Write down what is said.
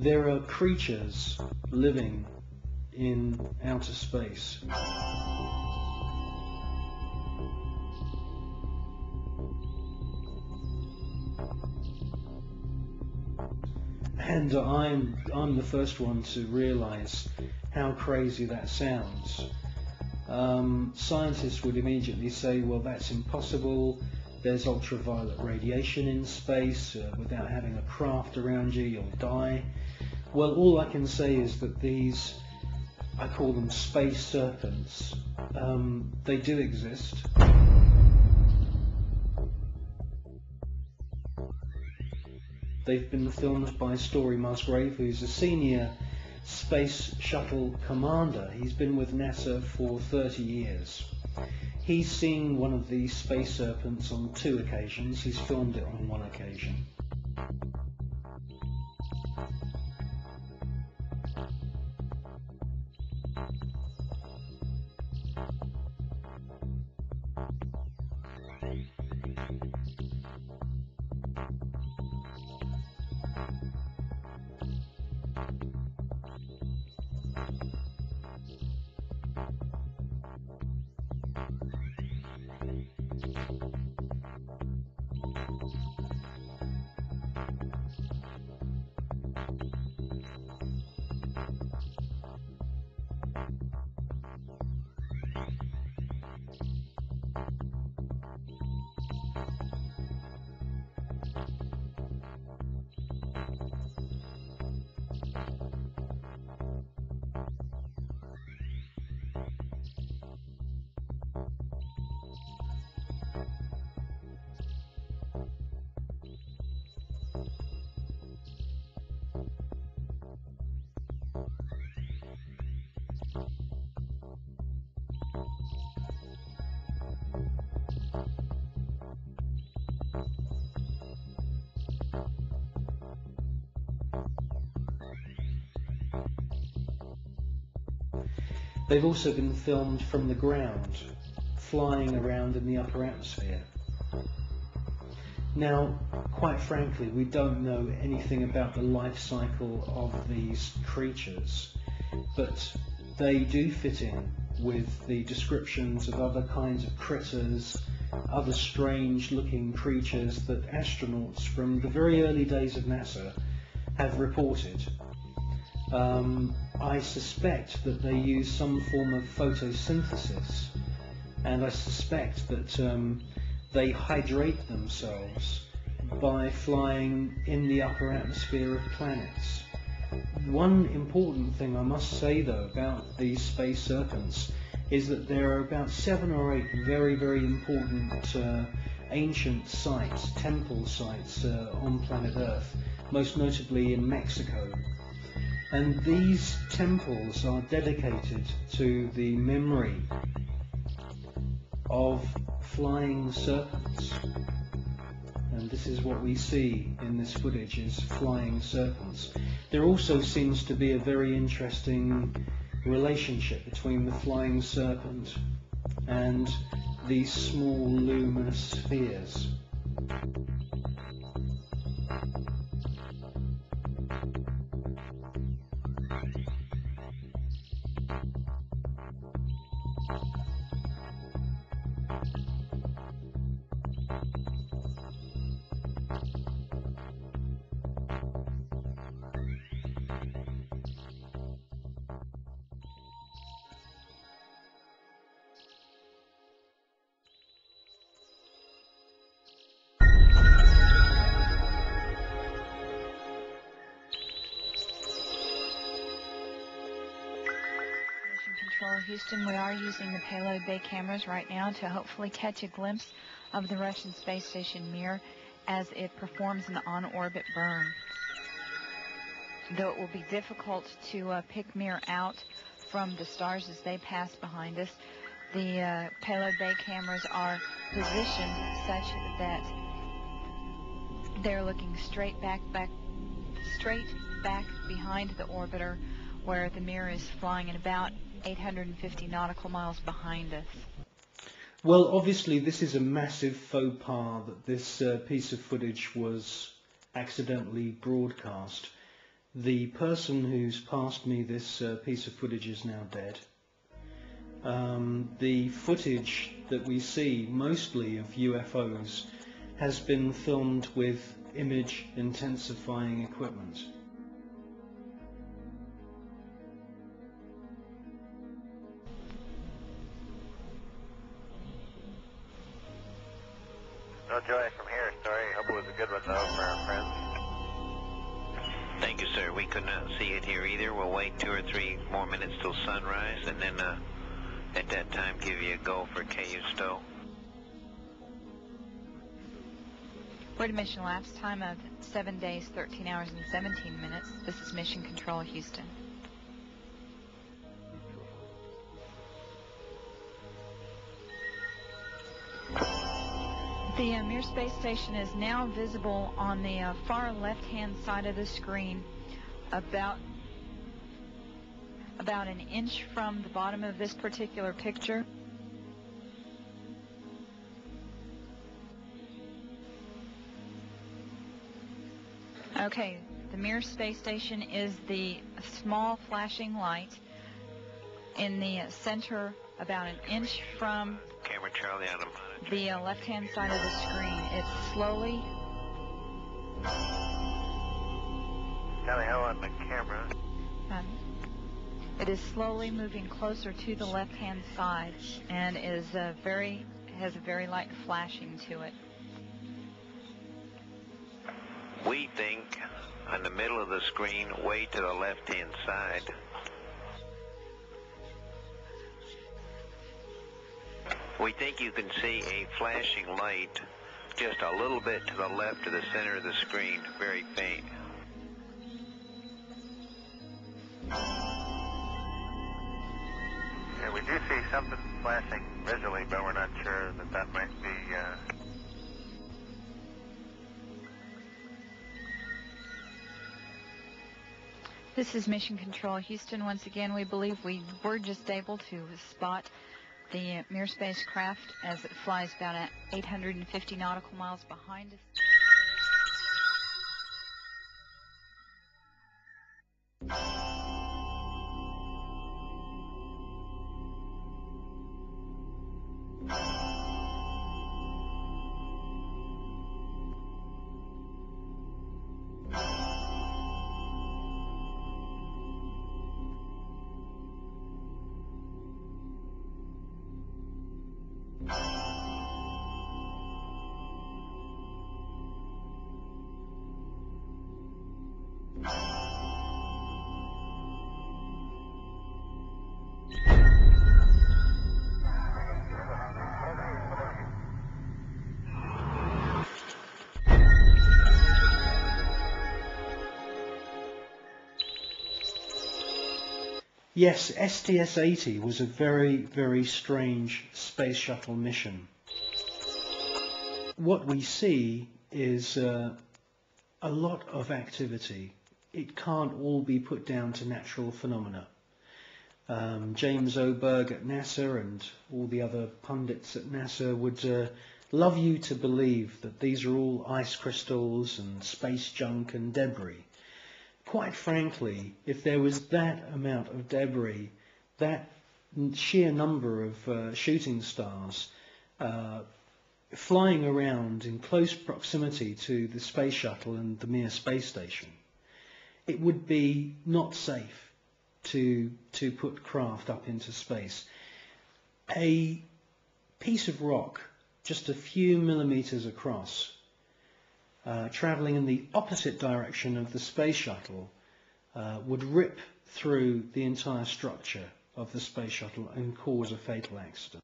there are creatures living in outer space. And I'm the first one to realize how crazy that sounds. Scientists would immediately say, well, that's impossible. There's ultraviolet radiation in space. Without having a craft around you, you'll die. Well, all I can say is that these, I call them space serpents, they do exist. They've been filmed by Story Musgrave, who's a senior space shuttle commander. He's been with NASA for 30 years. He's seen one of these space serpents on 2 occasions. He's filmed it on 1 occasion. They've also been filmed from the ground, flying around in the upper atmosphere. Now, quite frankly, we don't know anything about the life cycle of these creatures, but they do fit in with the descriptions of other kinds of critters, other strange looking creatures that astronauts from the very early days of NASA have reported. I suspect that they use some form of photosynthesis, and I suspect that they hydrate themselves by flying in the upper atmosphere of planets. One important thing I must say though about these space serpents is that there are about 7 or 8 very, very important ancient sites, temple sites on planet Earth, most notably in Mexico. And these temples are dedicated to the memory of flying serpents. And this is what we see in this footage, is flying serpents. There also seems to be a very interesting relationship between the flying serpent and these small luminous spheres. Houston, we are using the payload bay cameras right now to hopefully catch a glimpse of the Russian space station Mir as it performs an on-orbit burn. Though it will be difficult to pick Mir out from the stars as they pass behind us, the payload bay cameras are positioned such that they're looking straight back behind the orbiter, where the Mir is flying at about 850 nautical miles behind us. Well, obviously this is a massive faux pas that this piece of footage was accidentally broadcast. The person who's passed me this piece of footage is now dead. The footage that we see, mostly of UFOs, has been filmed with image intensifying equipment. No joy from here. Sorry. Hope it was a good one though for our friends. Thank you, sir. We could not see it here either. We'll wait 2 or 3 more minutes till sunrise, and then at that time give you a go for KU Stowe. We're at a mission lapse time of 7 days, 13 hours, and 17 minutes. This is Mission Control, Houston. The Mir space station is now visible on the far left-hand side of the screen, about an inch from the bottom of this particular picture. Okay, the Mir space station is the small flashing light in the center, about an inch from Camera Charlie on the left-hand side of the screen. It's slowly... Tally ho on the camera. It is slowly moving closer to the left-hand side and is has a very light flashing to it. We think on the middle of the screen, way to the left-hand side. We think you can see a flashing light just a little bit to the left of the center of the screen, very faint. Yeah, we do see something flashing visually, but we're not sure that might be... This is Mission Control, Houston. Once again, we believe we were just able to spot the Mir spacecraft as it flies about 850 nautical miles behind us. Yes, STS-80 was a very, very strange space shuttle mission. What we see is a lot of activity. It can't all be put down to natural phenomena. James Oberg at NASA and all the other pundits at NASA would love you to believe that these are all ice crystals and space junk and debris. Quite frankly, if there was that amount of debris, that sheer number of shooting stars flying around in close proximity to the space shuttle and the Mir space station, it would be not safe to put craft up into space. A piece of rock just a few millimeters across, travelling in the opposite direction of the space shuttle, would rip through the entire structure of the space shuttle and cause a fatal accident.